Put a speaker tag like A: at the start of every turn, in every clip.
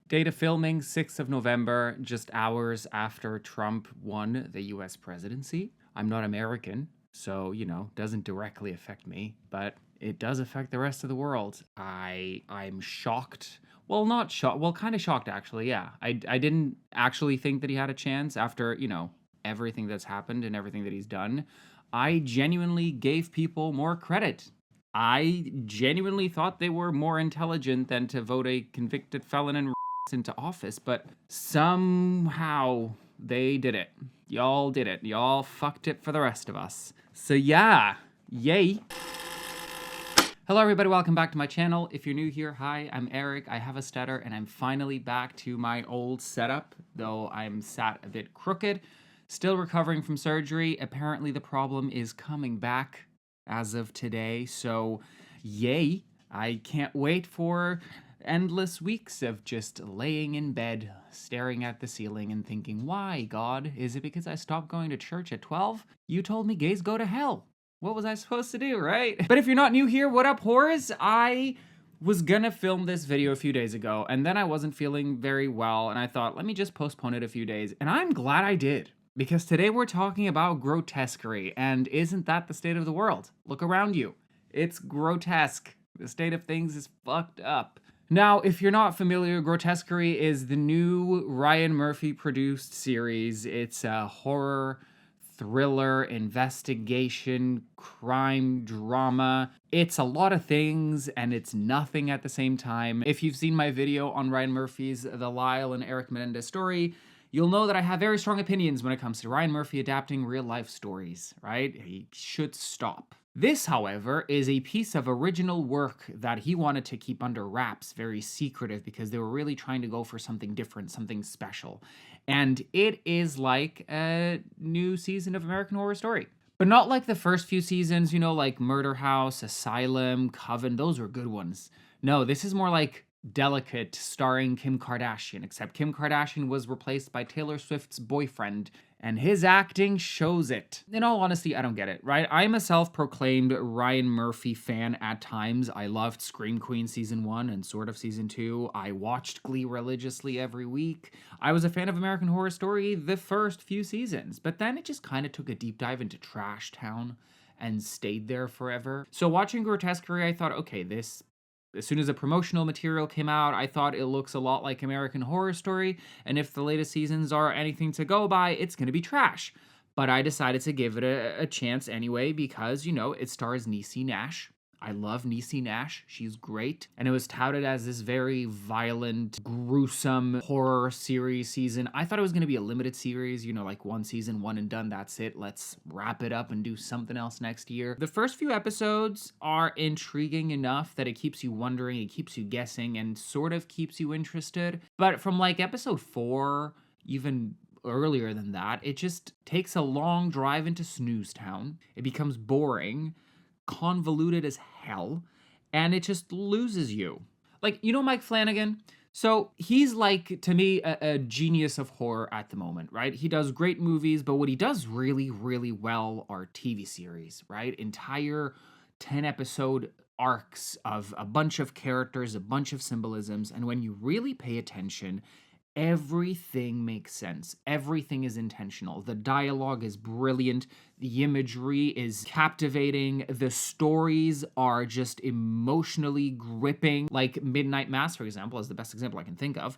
A: Date of filming, 6th of November, just hours after Trump won the US presidency. I'm not American, so, doesn't directly affect me, but it does affect the rest of the world. I'm shocked. Well, not shocked. Well, kind of shocked, actually, yeah. I didn't actually think that he had a chance after, everything that's happened and everything that he's done. I genuinely gave people more credit. I genuinely thought they were more intelligent than to vote a convicted felon and into office, but somehow they did it. Y'all did it. Y'all fucked it for the rest of us. So yeah, yay. Hello everybody, welcome back to my channel. If you're new here, hi, I'm Eric. I have a stutter and I'm finally back to my old setup, though I'm sat a bit crooked. Still recovering from surgery. Apparently the problem is coming back as of today, so yay. I can't wait for endless weeks of just laying in bed, staring at the ceiling and thinking, why, God? Is it because I stopped going to church at 12? You told me gays go to hell. What was I supposed to do, right? But if you're not new here, what up, whores? I was gonna film this video a few days ago, and then I wasn't feeling very well, and I thought, let me just postpone it a few days, and I'm glad I did. Because today we're talking about grotesquerie, and isn't that the state of the world? Look around you. It's grotesque. The state of things is fucked up. Now, if you're not familiar, Grotesquerie is the new Ryan Murphy-produced series. It's a horror, thriller, investigation, crime, drama. It's a lot of things, and it's nothing at the same time. If you've seen my video on Ryan Murphy's The Lyle and Eric Menendez story, you'll know that I have very strong opinions when it comes to Ryan Murphy adapting real-life stories, right? He should stop. This, however, is a piece of original work that he wanted to keep under wraps, very secretive, because they were really trying to go for something different, something special. And it is like a new season of American Horror Story. But not like the first few seasons, like Murder House, Asylum, Coven, those were good ones. No, this is more like Delicate, starring Kim Kardashian, except Kim Kardashian was replaced by Taylor Swift's boyfriend, and his acting shows it. In all honesty, I don't get it, right? I'm a self-proclaimed Ryan Murphy fan at times. I loved Scream Queen Season 1 and sort of Season 2. I watched Glee religiously every week. I was a fan of American Horror Story the first few seasons, but then it just kind of took a deep dive into Trash Town and stayed there forever. So watching Grotesquerie, I thought, okay, as soon as the promotional material came out, I thought it looks a lot like American Horror Story, and if the latest seasons are anything to go by, it's gonna be trash. But I decided to give it a chance anyway because, it stars Niecy Nash. I love Niecy Nash. She's great. And it was touted as this very violent, gruesome horror series season. I thought it was going to be a limited series, like one season, one and done, that's it. Let's wrap it up and do something else next year. The first few episodes are intriguing enough that it keeps you wondering, it keeps you guessing, and sort of keeps you interested. But from like episode 4, even earlier than that, it just takes a long drive into Snooze Town. It becomes boring, convoluted as hell, and it just loses you. Like, Mike Flanagan? So he's like, to me, a genius of horror at the moment, right? He does great movies, but what he does really, really well are TV series, right? Entire 10-episode arcs of a bunch of characters, a bunch of symbolisms, and when you really pay attention, everything makes sense. Everything is intentional. The dialogue is brilliant. The imagery is captivating. The stories are just emotionally gripping. Like Midnight Mass, for example, is the best example I can think of.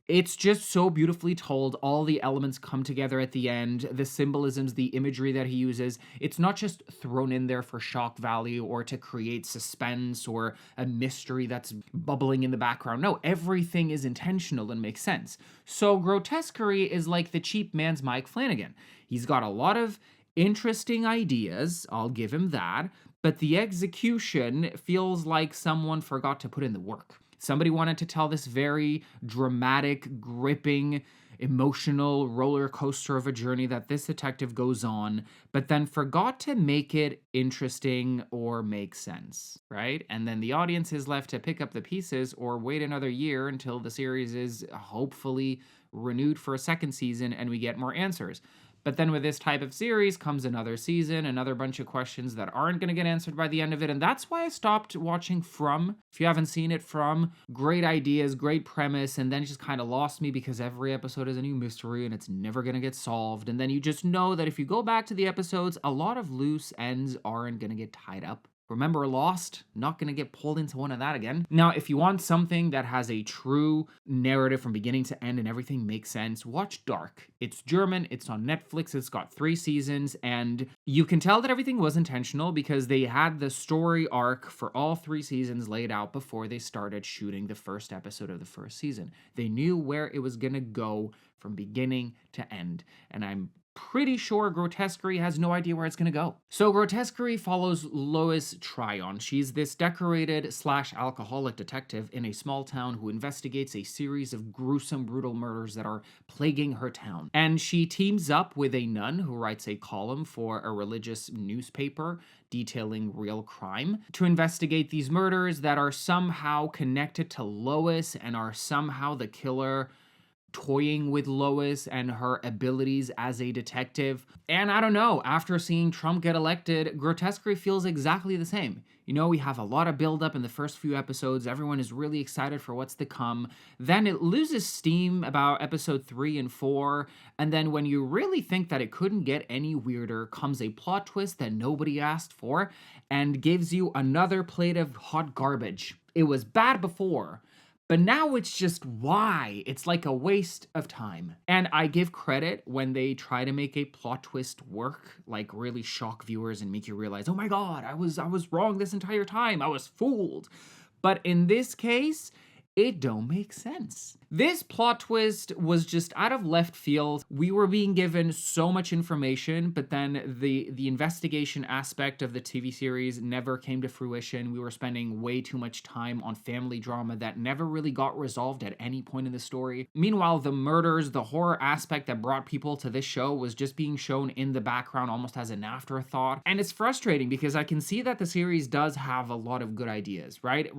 A: It's just so beautifully told. All the elements come together at the end. The symbolisms, the imagery that he uses. It's not just thrown in there for shock value or to create suspense or a mystery that's bubbling in the background. No, everything is intentional and makes sense. So Grotesquerie is like the cheap man's Mike Flanagan. He's got a lot of interesting ideas, I'll give him that, but the execution feels like someone forgot to put in the work. Somebody wanted to tell this very dramatic, gripping, emotional roller coaster of a journey that this detective goes on, but then forgot to make it interesting or make sense, right? And then the audience is left to pick up the pieces or wait another year until the series is hopefully renewed for a second season and we get more answers. But then with this type of series comes another season, another bunch of questions that aren't going to get answered by the end of it. And that's why I stopped watching From. If you haven't seen it, From, great ideas, great premise, and then it just kind of lost me because every episode is a new mystery and it's never going to get solved. And then you just know that if you go back to the episodes, a lot of loose ends aren't going to get tied up. Remember Lost? Not gonna get pulled into one of that again. Now, if you want something that has a true narrative from beginning to end and everything makes sense, watch Dark. It's German, it's on Netflix, it's got 3 seasons, and you can tell that everything was intentional because they had the story arc for all 3 seasons laid out before they started shooting the first episode of the first season. They knew where it was gonna go from beginning to end, and I'm pretty sure Grotesquerie has no idea where it's gonna go. So Grotesquerie follows Lois Tryon. She's this decorated / alcoholic detective in a small town who investigates a series of gruesome, brutal murders that are plaguing her town. And she teams up with a nun who writes a column for a religious newspaper detailing real crime to investigate these murders that are somehow connected to Lois and are somehow the killer toying with Lois and her abilities as a detective. And I don't know, after seeing Trump get elected, Grotesquerie feels exactly the same. You know, we have a lot of build-up in the first few episodes. Everyone is really excited for what's to come. Then it loses steam about episode 3 and 4. And then when you really think that it couldn't get any weirder, comes a plot twist that nobody asked for and gives you another plate of hot garbage. It was bad before, but now it's just why? It's like a waste of time. And I give credit when they try to make a plot twist work, like really shock viewers and make you realize, oh my god, I was wrong this entire time. I was fooled. But in this case, it don't make sense. This plot twist was just out of left field. We were being given so much information, but then the investigation aspect of the TV series never came to fruition. We were spending way too much time on family drama that never really got resolved at any point in the story. Meanwhile, the murders, the horror aspect that brought people to this show was just being shown in the background almost as an afterthought. And it's frustrating because I can see that the series does have a lot of good ideas, right?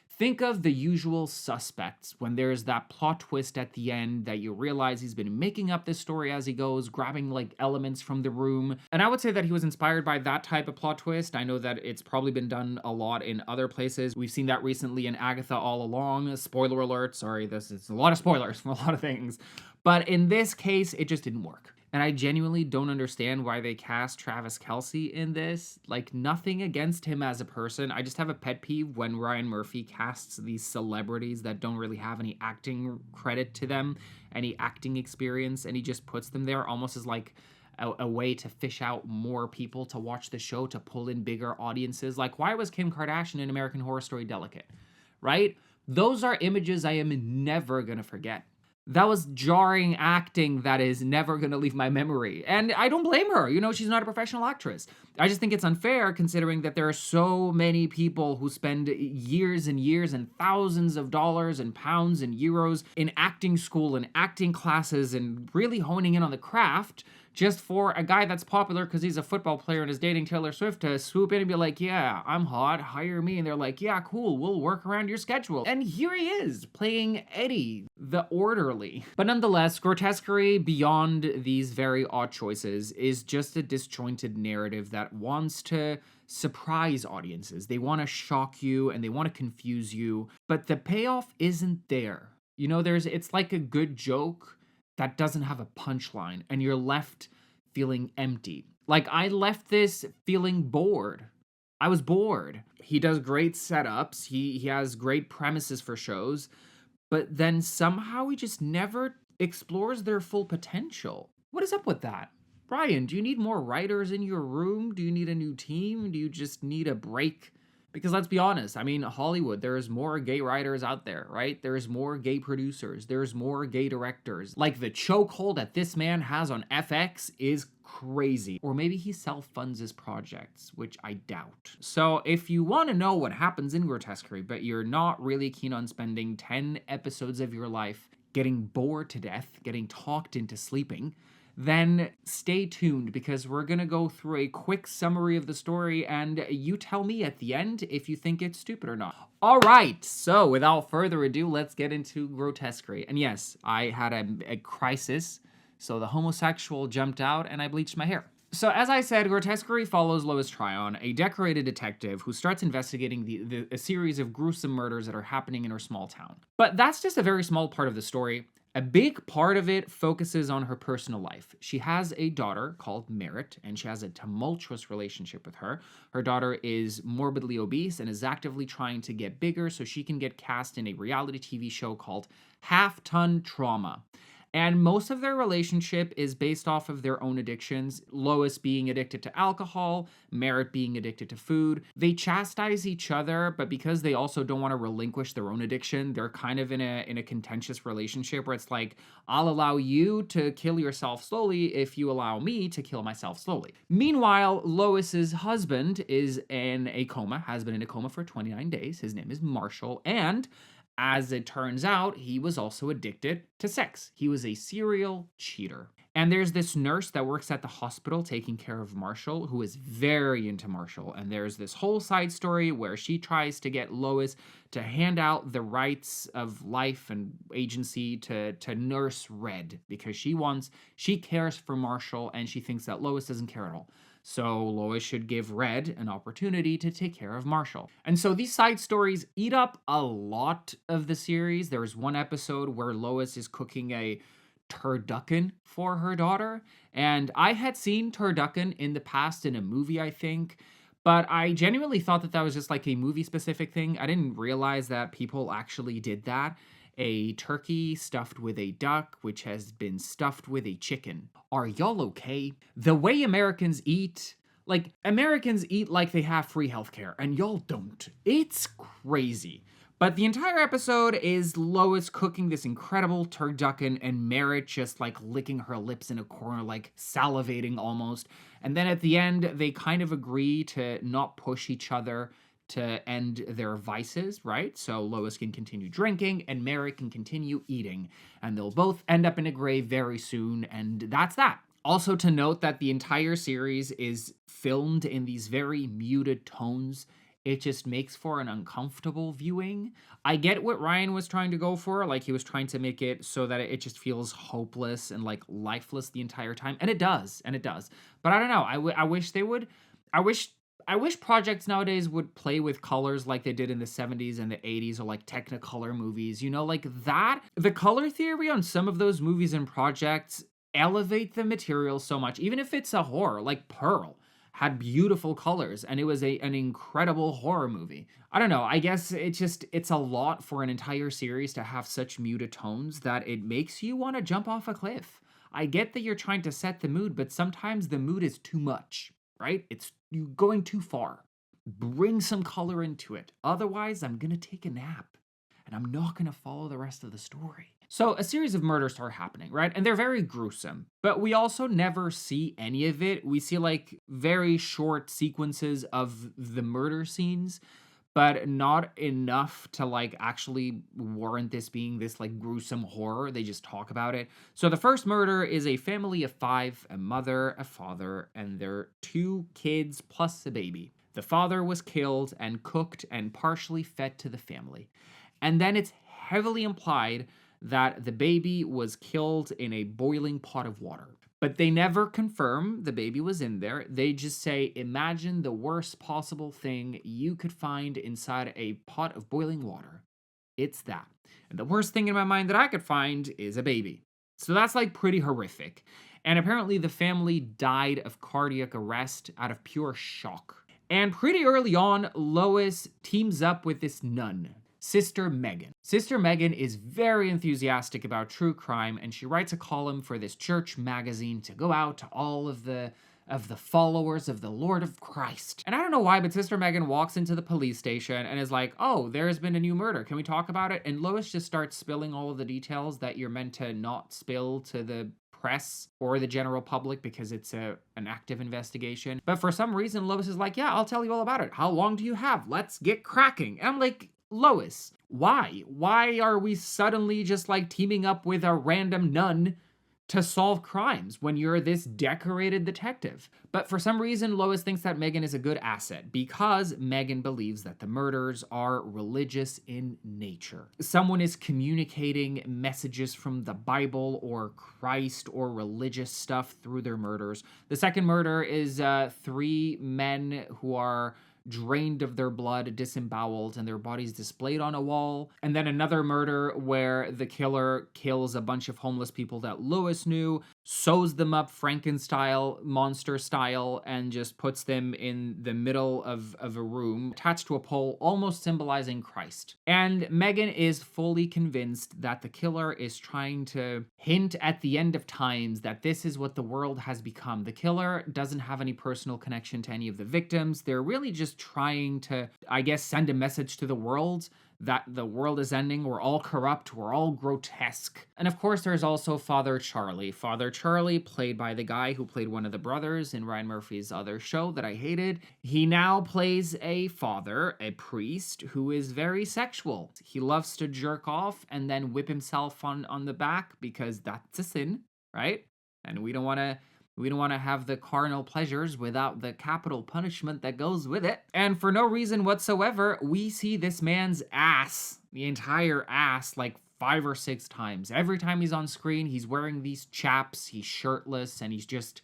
A: Think of The Usual Suspects when there's that plot twist at the end that you realize he's been making up this story as he goes, grabbing like elements from The Room. And I would say that he was inspired by that type of plot twist. I know that it's probably been done a lot in other places. We've seen that recently in Agatha All Along. Spoiler alert, sorry, this is a lot of spoilers for a lot of things. But in this case, it just didn't work. And I genuinely don't understand why they cast Travis Kelce in this. Like, nothing against him as a person. I just have a pet peeve when Ryan Murphy casts these celebrities that don't really have any acting credit to them, any acting experience, and he just puts them there almost as like a way to fish out more people to watch the show, to pull in bigger audiences. Like, why was Kim Kardashian in American Horror Story delicate? Right? Those are images I am never gonna forget. That was jarring acting that is never going to leave my memory. And I don't blame her. You know, she's not a professional actress. I just think it's unfair considering that there are so many people who spend years and years and thousands of dollars and pounds and euros in acting school and acting classes and really honing in on the craft just for a guy that's popular because he's a football player and is dating Taylor Swift to swoop in and be like, yeah, I'm hot, hire me. And they're like, yeah, cool, we'll work around your schedule. And here he is, playing Eddie, the orderly. But nonetheless, Grotesquerie, beyond these very odd choices, is just a disjointed narrative that wants to surprise audiences. They want to shock you and they want to confuse you, but the payoff isn't there. You know, it's like a good joke that doesn't have a punchline, and you're left feeling empty. Like, I left this feeling bored. I was bored. He does great setups, he has great premises for shows, but then somehow he just never explores their full potential. What is up with that? Brian, do you need more writers in your room? Do you need a new team? Do you just need a break? Because let's be honest, I mean, Hollywood, there's more gay writers out there, right? There's more gay producers. There's more gay directors. Like, the chokehold that this man has on FX is crazy. Or maybe he self-funds his projects, which I doubt. So if you want to know what happens in Grotesquerie, but you're not really keen on spending 10 episodes of your life getting bored to death, getting talked into sleeping, then stay tuned because we're going to go through a quick summary of the story and you tell me at the end if you think it's stupid or not. All right, so without further ado, let's get into Grotesquerie. And yes, I had a crisis So the homosexual jumped out and I bleached my hair. So as I said, Grotesquerie follows Lois Tryon, a decorated detective who starts investigating a series of gruesome murders that are happening in her small town. But that's just a very small part of the story. A big part of it focuses on her personal life. She has a daughter called Merritt, and she has a tumultuous relationship with her. Her daughter is morbidly obese and is actively trying to get bigger so she can get cast in a reality TV show called Half Ton Trauma. And most of their relationship is based off of their own addictions. Lois being addicted to alcohol, Merritt being addicted to food. They chastise each other, but because they also don't want to relinquish their own addiction, they're kind of in a contentious relationship where it's like, I'll allow you to kill yourself slowly if you allow me to kill myself slowly. Meanwhile, Lois's husband is in a coma, has been in a coma for 29 days. His name is Marshall, and as it turns out, he was also addicted to sex. He was a serial cheater. And there's this nurse that works at the hospital taking care of Marshall, who is very into Marshall. And there's this whole side story where she tries to get Lois to hand out the rights of life and agency to Nurse Red because she cares for Marshall and she thinks that Lois doesn't care at all. So Lois should give Red an opportunity to take care of Marshall. And so these side stories eat up a lot of the series. There's one episode where Lois is cooking a turducken for her daughter. And I had seen turducken in the past in a movie, I think. But I genuinely thought that was just like a movie specific thing. I didn't realize that people actually did that. A turkey stuffed with a duck, which has been stuffed with a chicken. Are y'all okay? The way Americans eat like they have free healthcare, and y'all don't. It's crazy. But the entire episode is Lois cooking this incredible turducken and Merritt just like licking her lips in a corner, like salivating almost. And then at the end, they kind of agree to not push each other to end their vices, right? So Lois can continue drinking and Merritt can continue eating. And they'll both end up in a grave very soon, and that's that. Also to note that the entire series is filmed in these very muted tones. It just makes for an uncomfortable viewing. I get what Ryan was trying to go for. Like, he was trying to make it so that it just feels hopeless and, like, lifeless the entire time. And it does. But I don't know. I wish they would. I wish projects nowadays would play with colors like they did in the 70s and the 80s, or like Technicolor movies, you know, like that. The color theory on some of those movies and projects elevate the material so much, even if it's a horror, like Pearl had beautiful colors and it was an incredible horror movie. I don't know, I guess it's a lot for an entire series to have such muted tones that it makes you want to jump off a cliff. I get that you're trying to set the mood, but sometimes the mood is too much, right? It's you going too far. Bring some color into it. Otherwise, I'm gonna take a nap and I'm not gonna follow the rest of the story. So a series of murders start happening, right? And they're very gruesome, but we also never see any of it. We see like very short sequences of the murder scenes, but not enough to like actually warrant this being this like gruesome horror. They just talk about it. So the first murder is a family of 5, a mother, a father, and their 2 kids plus a baby. The father was killed and cooked and partially fed to the family. And then it's heavily implied that the baby was killed in a boiling pot of water. But they never confirm the baby was in there. They just say, imagine the worst possible thing you could find inside a pot of boiling water. It's that. And the worst thing in my mind that I could find is a baby. So that's like pretty horrific. And apparently the family died of cardiac arrest out of pure shock. And pretty early on, Lois teams up with this nun, Sister Megan. Sister Megan is very enthusiastic about true crime, and she writes a column for this church magazine to go out to all of the followers of the Lord of Christ. And I don't know why, but Sister Megan walks into the police station and is like, oh, there's been a new murder. Can we talk about it? And Lois just starts spilling all of the details that you're meant to not spill to the press or the general public because it's an active investigation. But for some reason, Lois is like, yeah, I'll tell you all about it. How long do you have? Let's get cracking. And I'm like, Lois, why? Why are we suddenly just like teaming up with a random nun to solve crimes when you're this decorated detective. But for some reason, Lois thinks that Megan is a good asset because Megan believes that the murders are religious in nature. Someone is communicating messages from the Bible or Christ or religious stuff through their murders. The second murder is 3 men who are drained of their blood, disemboweled, and their bodies displayed on a wall. And then another murder where the killer kills a bunch of homeless people that Lois knew, sews them up Frankenstein monster style, and just puts them in the middle of a room attached to a pole, almost symbolizing Christ. And Megan is fully convinced that the killer is trying to hint at the end of times that this is what the world has become. The killer doesn't have any personal connection to any of the victims. They're really just trying to, I guess, send a message to the world that the world is ending, we're all corrupt, we're all grotesque. And of course, there's also Father Charlie. Father Charlie, played by the guy who played one of the brothers in Ryan Murphy's other show that I hated. He now plays a father, a priest, who is very sexual. He loves to jerk off and then whip himself on the back because that's a sin, right? And we don't want to have the carnal pleasures without the capital punishment that goes with it. And for no reason whatsoever, we see this man's ass, the entire ass, like 5 or 6 times. Every time he's on screen, he's wearing these chaps, he's shirtless, and he's just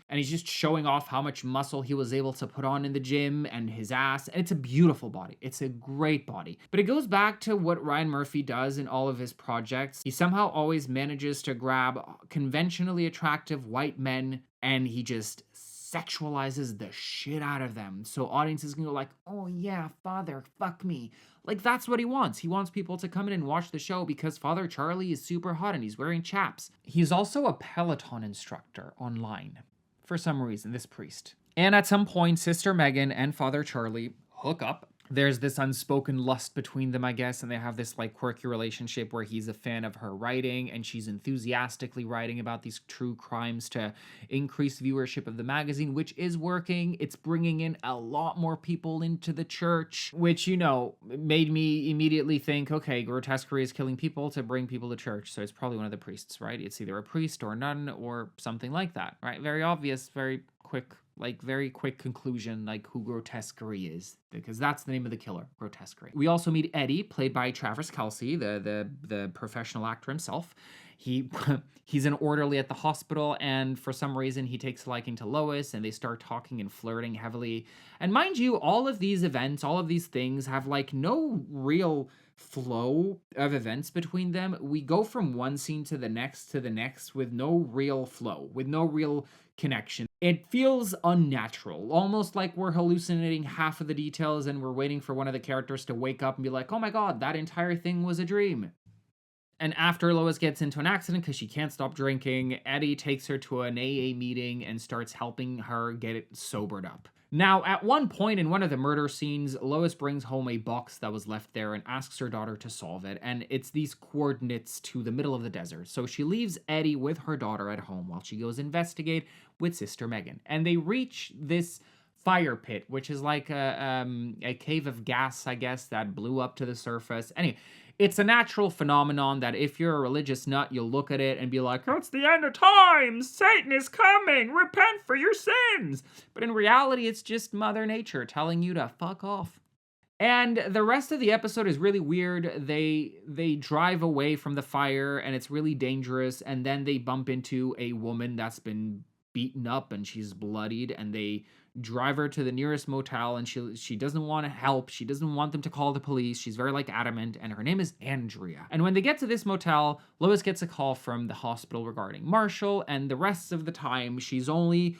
A: showing off how much muscle he was able to put on in the gym and his ass. And it's a beautiful body. It's a great body. But it goes back to what Ryan Murphy does in all of his projects. He somehow always manages to grab conventionally attractive white men and he just sexualizes the shit out of them. So audiences can go like, oh yeah, Father, fuck me. Like, that's what he wants. He wants people to come in and watch the show because Father Charlie is super hot and he's wearing chaps. He's also a Peloton instructor online, for some reason, this priest. And at some point, Sister Megan and Father Charlie hook up. There's this unspoken lust between them, I guess, and they have this like quirky relationship where he's a fan of her writing and she's enthusiastically writing about these true crimes to increase viewership of the magazine, which is working. It's bringing in a lot more people into the church, which, you know, made me immediately think, okay, Grotesquerie is killing people to bring people to church, so it's probably one of the priests, right? It's either a priest or a nun or something like that, right? Very obvious, very quick conclusion, like who Grotesquerie is, because that's the name of the killer, Grotesquerie. We also meet Eddie, played by Travis Kelce, the professional actor himself. He's an orderly at the hospital, and for some reason he takes a liking to Lois, and they start talking and flirting heavily. And mind you, all of these events, all of these things have like no real flow of events between them. We go from one scene to the next with no real flow, with no real connection. It feels unnatural, almost like we're hallucinating half of the details and we're waiting for one of the characters to wake up and be like, oh my god, that entire thing was a dream. And after Lois gets into an accident because she can't stop drinking, Eddie takes her to an AA meeting and starts helping her get it sobered up. Now, at one point in one of the murder scenes, Lois brings home a box that was left there and asks her daughter to solve it, and it's these coordinates to the middle of the desert. So she leaves Eddie with her daughter at home while she goes investigate with Sister Megan. And they reach this fire pit, which is like a cave of gas, I guess, that blew up to the surface. Anyway, it's a natural phenomenon that if you're a religious nut, you'll look at it and be like, oh, it's the end of times! Satan is coming! Repent for your sins! But in reality, it's just Mother Nature telling you to fuck off. And the rest of the episode is really weird. They drive away from the fire, and it's really dangerous, and then they bump into a woman that's been beaten up, and she's bloodied, and they drive her to the nearest motel, and she doesn't want to help. She doesn't want them to call the police. She's very adamant, and her name is Andrea. And when they get to this motel, Lois gets a call from the hospital regarding Marshall, and the rest of the time she's only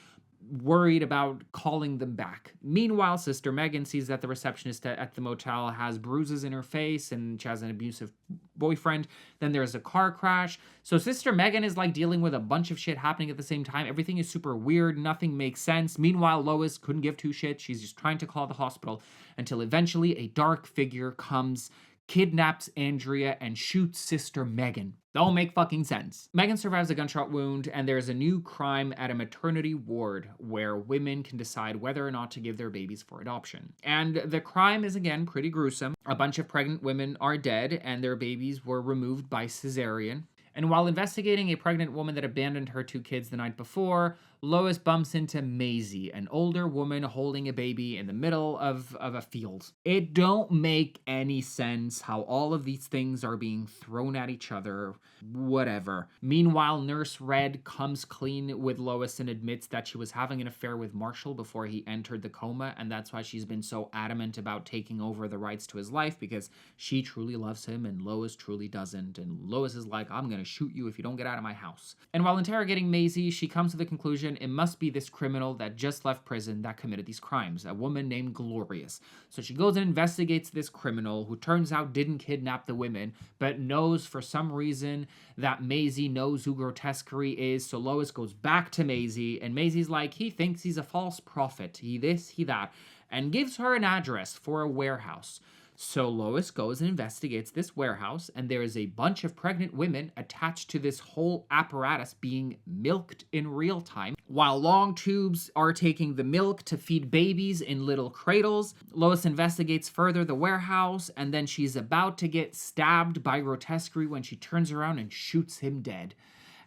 A: worried about calling them back. Meanwhile, Sister Megan sees that the receptionist at the motel has bruises in her face and she has an abusive boyfriend. Then there's a car crash. So Sister Megan is dealing with a bunch of shit happening at the same time. Everything is super weird. Nothing makes sense. Meanwhile, Lois couldn't give two shits. She's just trying to call the hospital until eventually a dark figure comes, kidnaps Andrea, and shoots Sister Megan. That all make fucking sense. Megan survives a gunshot wound, and there's a new crime at a maternity ward where women can decide whether or not to give their babies for adoption. And the crime is, again, pretty gruesome. A bunch of pregnant women are dead, and their babies were removed by cesarean. And while investigating a pregnant woman that abandoned her 2 kids the night before, Lois bumps into Maisie, an older woman holding a baby in the middle of a field. It don't make any sense how all of these things are being thrown at each other, whatever. Meanwhile, Nurse Red comes clean with Lois and admits that she was having an affair with Marshall before he entered the coma, and that's why she's been so adamant about taking over the rights to his life, because she truly loves him and Lois truly doesn't. And Lois is like, I'm gonna shoot you if you don't get out of my house. And while interrogating Maisie, she comes to the conclusion it must be this criminal that just left prison that committed these crimes, a woman named Glorious. So she goes and investigates this criminal who turns out didn't kidnap the women, but knows for some reason that Maisie knows who Grotesquerie is. So Lois goes back to Maisie, and Maisie's like, he thinks he's a false prophet, he this, he that, and gives her an address for a warehouse. So Lois goes and investigates this warehouse, and there is a bunch of pregnant women attached to this whole apparatus being milked in real time, while long tubes are taking the milk to feed babies in little cradles. Lois investigates further the warehouse, and then she's about to get stabbed by Grotesquerie when she turns around and shoots him dead.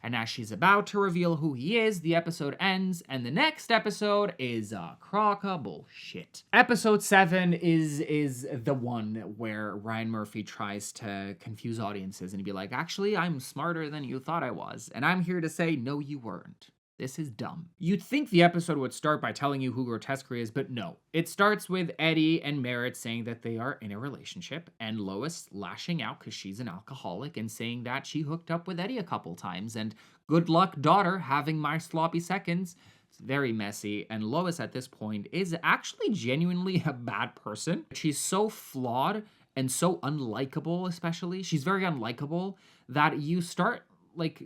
A: And as she's about to reveal who he is, the episode ends, and the next episode is a crock of bullshit. Episode 7 is the one where Ryan Murphy tries to confuse audiences and be like, actually, I'm smarter than you thought I was. And I'm here to say, no, you weren't. This is dumb. You'd think the episode would start by telling you who Grotesquerie is, but no. It starts with Eddie and Merritt saying that they are in a relationship, and Lois lashing out because she's an alcoholic and saying that she hooked up with Eddie a couple times, and good luck, daughter, having my sloppy seconds. It's very messy, and Lois at this point is actually genuinely a bad person. She's so flawed and so unlikable, especially. She's very unlikable that you start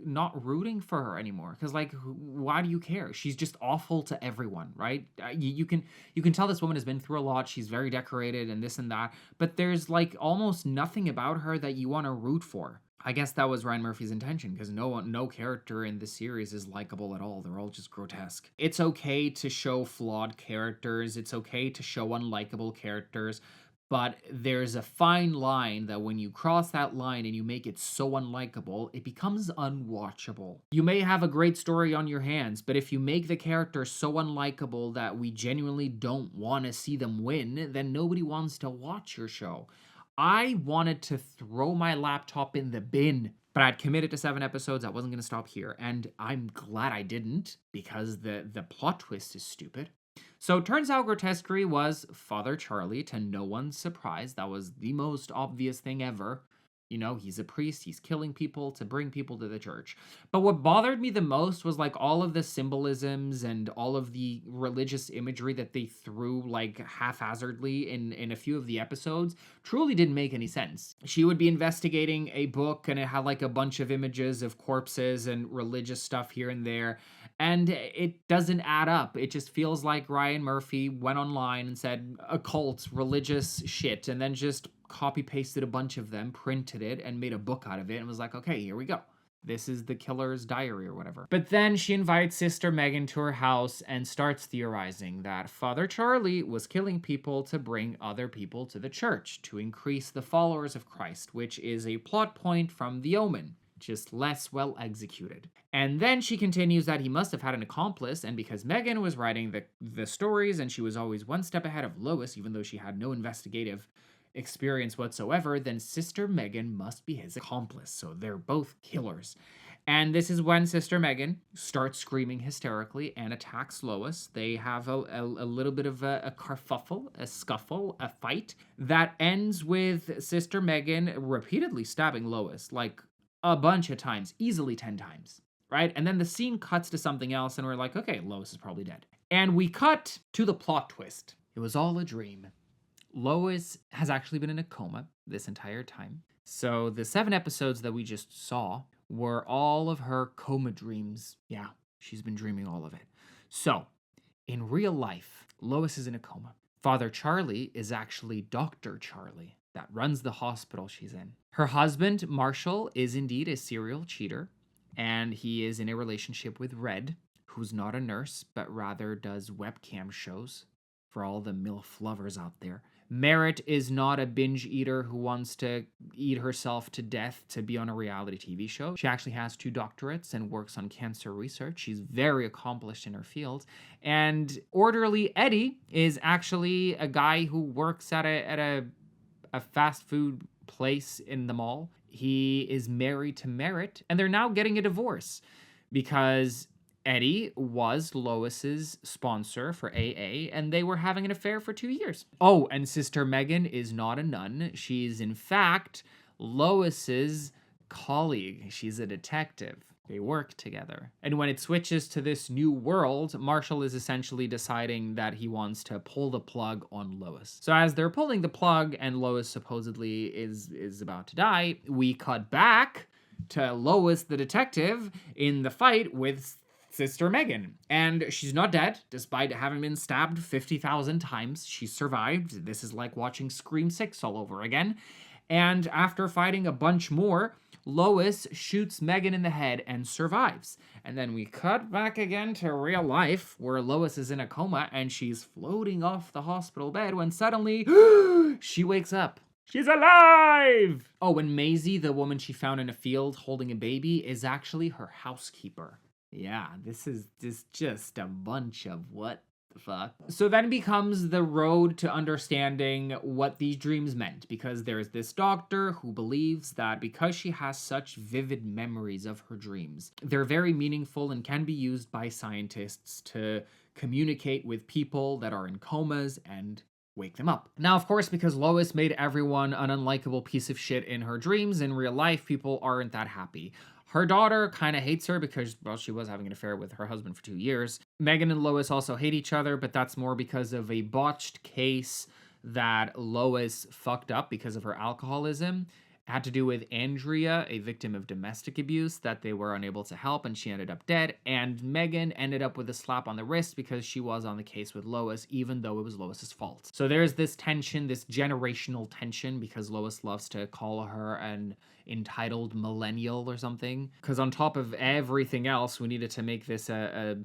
A: not rooting for her anymore, because why do you care? She's just awful to everyone, right? You can tell this woman has been through a lot. She's very decorated and this and that, but there's almost nothing about her that you want to root for. I guess that was Ryan Murphy's intention, because no character in the series is likable at all. They're all just grotesque. It's okay to show flawed characters. It's okay to show unlikable characters. But there's a fine line that when you cross that line and you make it so unlikable, it becomes unwatchable. You may have a great story on your hands, but if you make the character so unlikable that we genuinely don't want to see them win, then nobody wants to watch your show. I wanted to throw my laptop in the bin, but I'd committed to 7 episodes. I wasn't going to stop here, and I'm glad I didn't, because the plot twist is stupid. So it turns out Grotesquerie was Father Charlie, to no one's surprise. That was the most obvious thing ever. You know, he's a priest, he's killing people to bring people to the church. But what bothered me the most was all of the symbolisms and all of the religious imagery that they threw haphazardly in a few of the episodes truly didn't make any sense. She would be investigating a book and it had a bunch of images of corpses and religious stuff here and there. And it doesn't add up. It just feels like Ryan Murphy went online and said occult, religious shit, and then just copy-pasted a bunch of them, printed it, and made a book out of it, and was like, okay, here we go. This is the killer's diary or whatever. But then she invites Sister Megan to her house and starts theorizing that Father Charlie was killing people to bring other people to the church, to increase the followers of Christ, which is a plot point from The Omen, just less well executed. And then she continues that he must have had an accomplice, and because Megan was writing the stories and she was always one step ahead of Lois, even though she had no investigative experience whatsoever, then Sister Megan must be his accomplice. So they're both killers. And this is when Sister Megan starts screaming hysterically and attacks Lois. They have a little bit of a kerfuffle, a scuffle, a fight that ends with Sister Megan repeatedly stabbing Lois, a bunch of times, easily 10 times, right? And then the scene cuts to something else and we're like, okay, Lois is probably dead. And we cut to the plot twist. It was all a dream. Lois has actually been in a coma this entire time. So the 7 episodes that we just saw were all of her coma dreams. Yeah, she's been dreaming all of it. So, in real life, Lois is in a coma. Father Charlie is actually Dr. Charlie that runs the hospital she's in. Her husband, Marshall, is indeed a serial cheater, and he is in a relationship with Red, who's not a nurse, but rather does webcam shows for all the MILF lovers out there. Merritt is not a binge eater who wants to eat herself to death to be on a reality TV show. She actually has 2 doctorates and works on cancer research. She's very accomplished in her field. And Orderly Eddie is actually a guy who works at a fast food place in the mall. He is married to Merritt, and they're now getting a divorce because Eddie was Lois's sponsor for AA, and they were having an affair for 2 years. Oh, and Sister Megan is not a nun. She's, in fact, Lois's colleague. She's a detective. They work together. And when it switches to this new world, Marshall is essentially deciding that he wants to pull the plug on Lois. So as they're pulling the plug and Lois supposedly is about to die, we cut back to Lois the detective in the fight with Sister Megan. And she's not dead, despite having been stabbed 50,000 times. She survived. This is like watching Scream 6 all over again. And after fighting a bunch more, Lois shoots Megan in the head and survives. And then we cut back again to real life, where Lois is in a coma and she's floating off the hospital bed when suddenly she wakes up. She's alive! Oh, and Maisie, the woman she found in a field holding a baby, is actually her housekeeper. Yeah, this is just a bunch of what the fuck. So then becomes the road to understanding what these dreams meant, because there's this doctor who believes that because she has such vivid memories of her dreams, they're very meaningful and can be used by scientists to communicate with people that are in comas and wake them up. Now, of course, because Lois made everyone an unlikable piece of shit in her dreams, in real life, people aren't that happy. Her daughter kind of hates her because, well, she was having an affair with her husband for 2 years. Megan and Lois also hate each other, but that's more because of a botched case that Lois fucked up because of her alcoholism. It had to do with Andrea, a victim of domestic abuse that they were unable to help, and she ended up dead. And Megan ended up with a slap on the wrist because she was on the case with Lois, even though it was Lois's fault. So there's this tension, this generational tension, because Lois loves to call her an entitled millennial or something. Because on top of everything else, we needed to make this a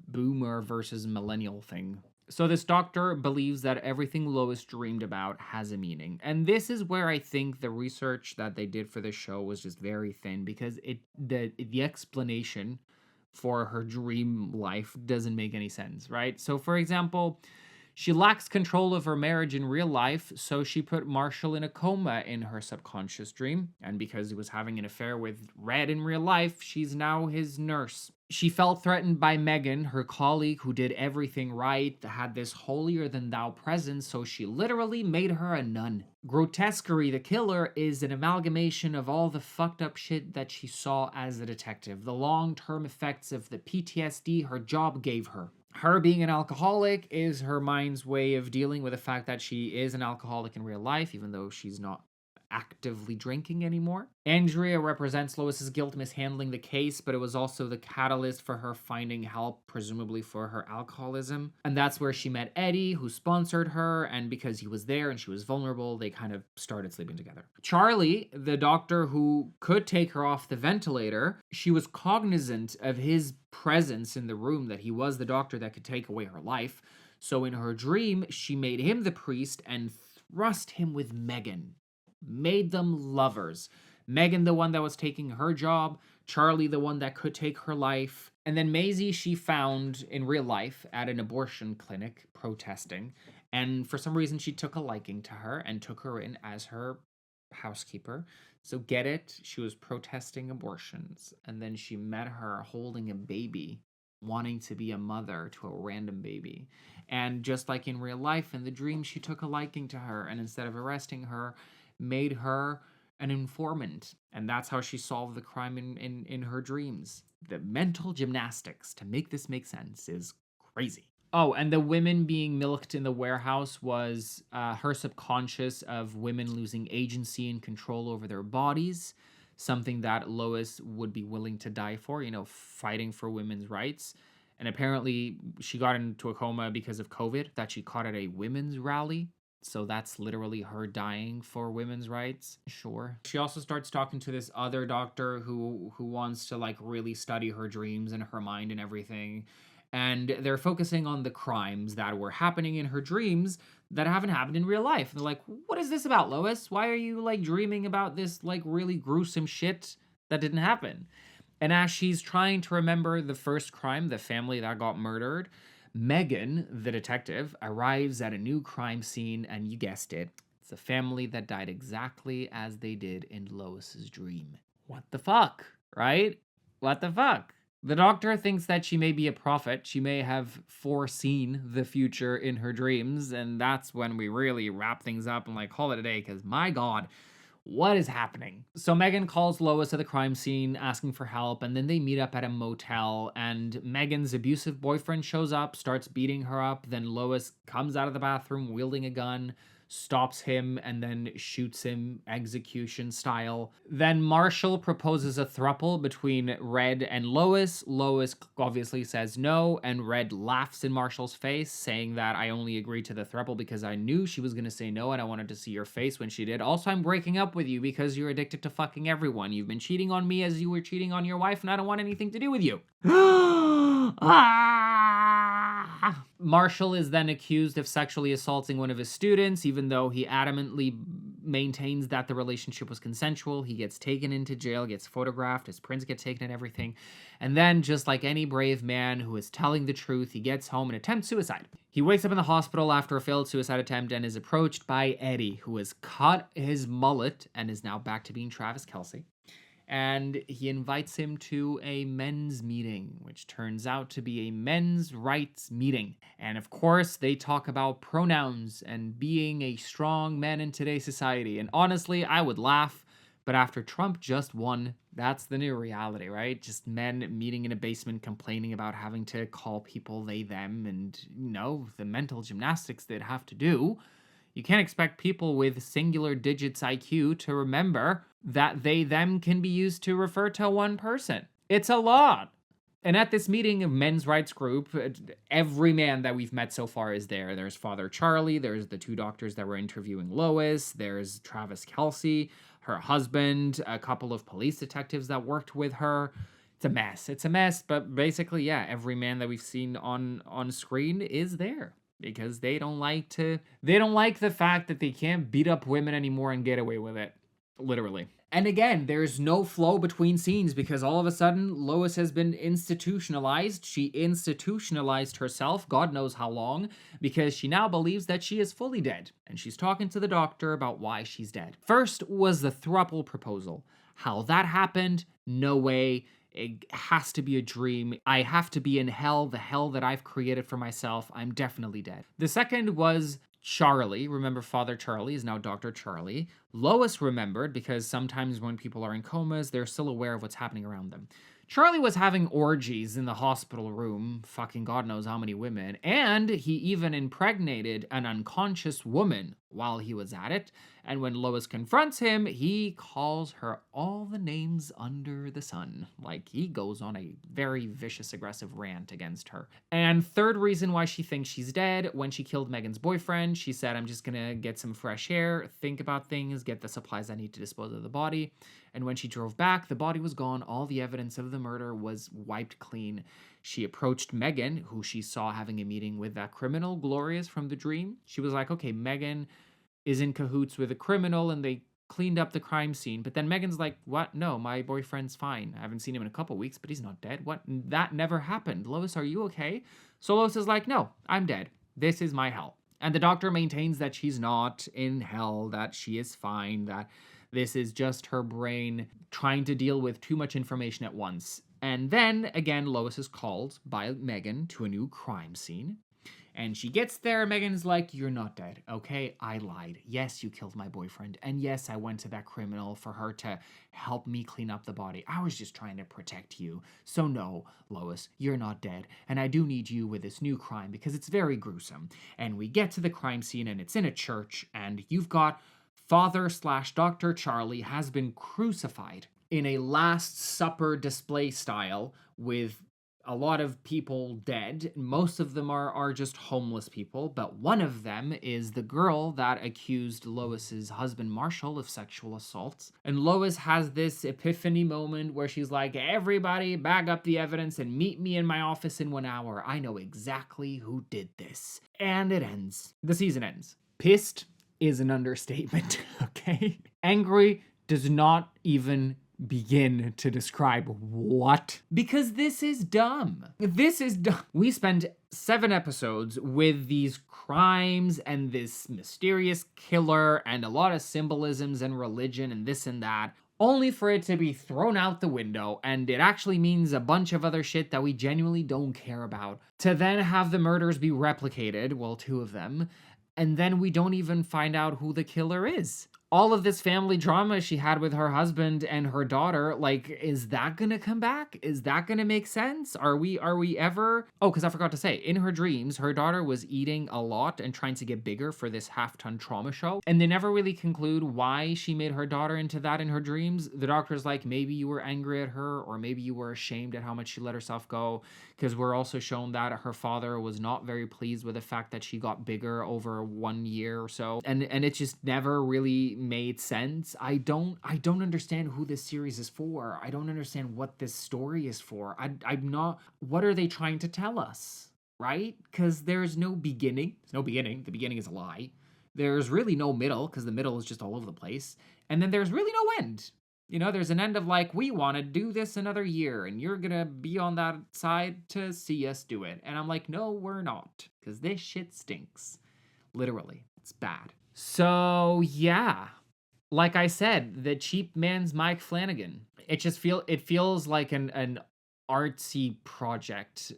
A: boomer versus millennial thing. So this doctor believes that everything Lois dreamed about has a meaning. And this is where I think the research that they did for this show was just very thin, because the explanation for her dream life doesn't make any sense, right? So for example, she lacks control of her marriage in real life, so she put Marshall in a coma in her subconscious dream. And because he was having an affair with Red in real life, she's now his nurse. She felt threatened by Megan, her colleague who did everything right, had this holier-than-thou presence, so she literally made her a nun. Grotesquerie, the killer, is an amalgamation of all the fucked up shit that she saw as a detective, the long-term effects of the PTSD her job gave her. Her being an alcoholic is her mind's way of dealing with the fact that she is an alcoholic in real life, even though she's not actively drinking anymore. Andrea represents Lois's guilt mishandling the case, but it was also the catalyst for her finding help, presumably for her alcoholism. And that's where she met Eddie, who sponsored her, and because he was there and she was vulnerable, they kind of started sleeping together. Charlie, the doctor who could take her off the ventilator, she was cognizant of his presence in the room, that he was the doctor that could take away her life. So in her dream, she made him the priest and thrust him with Megan. Made them lovers. Megan, the one that was taking her job, Charlie, the one that could take her life. And then Maisie, she found in real life at an abortion clinic protesting. And for some reason, she took a liking to her and took her in as her housekeeper. So get it? She was protesting abortions. And then she met her holding a baby, wanting to be a mother to a random baby. And just like in real life, in the dream, she took a liking to her. And instead of arresting her, made her an informant. And that's how she solved the crime in her dreams. The mental gymnastics to make this make sense is crazy. Oh, and the women being milked in the warehouse was her subconscious of women losing agency and control over their bodies, something that Lois would be willing to die for, fighting for women's rights. And apparently she got into a coma because of COVID that she caught at a women's rally. So that's literally her dying for women's rights. Sure. She also starts talking to this other doctor who wants to really study her dreams and her mind and everything. And they're focusing on the crimes that were happening in her dreams that haven't happened in real life. They're like, what is this about, Lois? Why are you like dreaming about this like really gruesome shit that didn't happen? And as she's trying to remember the first crime, the family that got murdered, Megan, the detective, arrives at a new crime scene, and you guessed it, it's a family that died exactly as they did in Lois's dream. What the fuck, right? What the fuck? The doctor thinks that she may be a prophet. She may have foreseen the future in her dreams, and that's when we really wrap things up and like call it a day, because my god, what is happening? So Megan calls Lois at the crime scene asking for help, and then they meet up at a motel, and Megan's abusive boyfriend shows up, starts beating her up. Then Lois comes out of the bathroom wielding a gun, stops him, and then shoots him execution style. Then Marshall proposes a throuple between Red and Lois. Lois obviously says no, and Red laughs in Marshall's face, saying that I only agreed to the throuple because I knew she was going to say no and I wanted to see your face when she did. Also, I'm breaking up with you because you're addicted to fucking everyone. You've been cheating on me as you were cheating on your wife, and I don't want anything to do with you. Marshall is then accused of sexually assaulting one of his students, even though he adamantly maintains that the relationship was consensual. He gets taken into jail, gets photographed, his prints get taken and everything. And then, just like any brave man who is telling the truth, he gets home and attempts suicide. He wakes up in the hospital after a failed suicide attempt and is approached by Eddie, who has cut his mullet and is now back to being Travis Kelce. And he invites him to a men's meeting, which turns out to be a men's rights meeting. And of course, they talk about pronouns and being a strong man in today's society. And honestly, I would laugh, but after Trump just won, that's the new reality, right? Just men meeting in a basement complaining about having to call people they, them, and, you know, the mental gymnastics they'd have to do. You can't expect people with singular digits IQ to remember that they, them can be used to refer to one person. It's a lot. And at this meeting of men's rights group, every man that we've met so far is there. There's Father Charlie, there's the two doctors that were interviewing Lois, there's Travis Kelce, her husband, a couple of police detectives that worked with her. It's a mess. It's a mess, but basically, yeah, every man that we've seen on screen is there. Because they don't like the fact that they can't beat up women anymore and get away with it. Literally. And again, there's no flow between scenes because all of a sudden Lois has been institutionalized. She institutionalized herself, God knows how long, because she now believes that she is fully dead. And she's talking to the doctor about why she's dead. First was the throuple proposal. How that happened, no way. It has to be a dream. I have to be in hell, the hell that I've created for myself. I'm definitely dead. The second was Charlie. Remember, Father Charlie is now Dr. Charlie. Lois remembered because sometimes when people are in comas, they're still aware of what's happening around them. Charlie was having orgies in the hospital room, fucking God knows how many women, and he even impregnated an unconscious woman while he was at it. And when Lois confronts him, he calls her all the names under the sun. Like, he goes on a very vicious, aggressive rant against her. And third reason why she thinks she's dead, when she killed Megan's boyfriend, she said, I'm just gonna get some fresh air, think about things, get the supplies I need to dispose of the body. And when she drove back, the body was gone. All the evidence of the murder was wiped clean. She approached Megan, who she saw having a meeting with that criminal, Glorious, from the dream. She was like, okay, Megan is in cahoots with a criminal and they cleaned up the crime scene. But then Megan's like, what? No, my boyfriend's fine. I haven't seen him in a couple weeks, but he's not dead. What? That never happened. Lois, are you okay? So Lois is like, no, I'm dead. This is my hell. And the doctor maintains that she's not in hell, that she is fine, that this is just her brain trying to deal with too much information at once. And then, again, Lois is called by Megan to a new crime scene. And she gets there, Megan's like, you're not dead, okay? I lied. Yes, you killed my boyfriend. And yes, I went to that criminal for her to help me clean up the body. I was just trying to protect you. So no, Lois, you're not dead. And I do need you with this new crime because it's very gruesome. And we get to the crime scene and it's in a church and you've got Father/Dr. Charlie has been crucified in a Last Supper display style with a lot of people dead. Most of them are just homeless people, but one of them is the girl that accused Lois's husband Marshall of sexual assault. And Lois has this epiphany moment where she's like, everybody bag up the evidence and meet me in my office in 1 hour. I know exactly who did this. And it ends. The season ends. Pissed is an understatement, okay? Angry does not even begin to describe what. Because this is dumb. This is dumb. We spend 7 episodes with these crimes and this mysterious killer and a lot of symbolisms and religion and this and that, only for it to be thrown out the window, and it actually means a bunch of other shit that we genuinely don't care about. To then have the murders be replicated, well, 2 of them, and then we don't even find out who the killer is. All of this family drama she had with her husband and her daughter, like, is that gonna come back? Is that gonna make sense? Are we ever... Oh, because I forgot to say, in her dreams, her daughter was eating a lot and trying to get bigger for this half-ton trauma show, and they never really conclude why she made her daughter into that in her dreams. The doctor's like, maybe you were angry at her, or maybe you were ashamed at how much she let herself go, because we're also shown that her father was not very pleased with the fact that she got bigger over 1 year or so, and it just never really made sense. I don't understand who this series is for. I don't understand what this story is for. I'm not... What are they trying to tell us, right? Because there's no beginning. There's no beginning. The beginning is a lie. There's really no middle, because the middle is just all over the place. And then there's really no end. You know, there's an end of like, we want to do this another year, and you're gonna be on that side to see us do it. And I'm like, no, we're not, because this shit stinks. Literally. It's bad. So, yeah. Like I said, the cheap man's Mike Flanagan. It feels like an artsy project.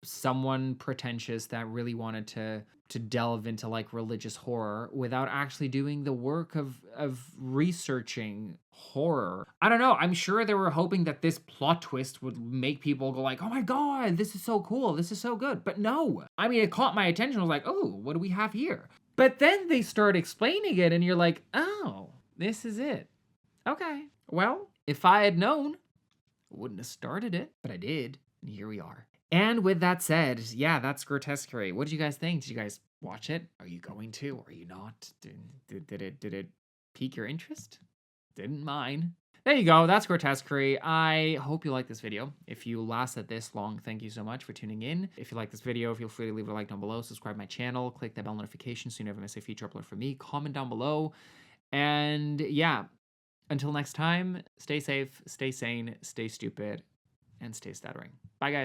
A: Someone pretentious that really wanted to delve into like religious horror without actually doing the work of researching horror. I don't know. I'm sure they were hoping that this plot twist would make people go like, oh my God, this is so cool. This is so good. But no. I mean, it caught my attention. I was like, oh, what do we have here? But then they start explaining it and you're like, oh, this is it. Okay. Well, if I had known, I wouldn't have started it, but I did. And here we are. And with that said, yeah, that's Grotesquerie. What did you guys think? Did you guys watch it? Are you going to? Or are you not? Did it pique your interest? Didn't mine. There you go. That's Grotesquerie. I hope you like this video. If you lasted this long, thank you so much for tuning in. If you like this video, feel free to leave a like down below. Subscribe to my channel. Click that bell notification so you never miss a future upload from me. Comment down below. And yeah, until next time, stay safe, stay sane, stay stupid, and stay stuttering. Bye, guys.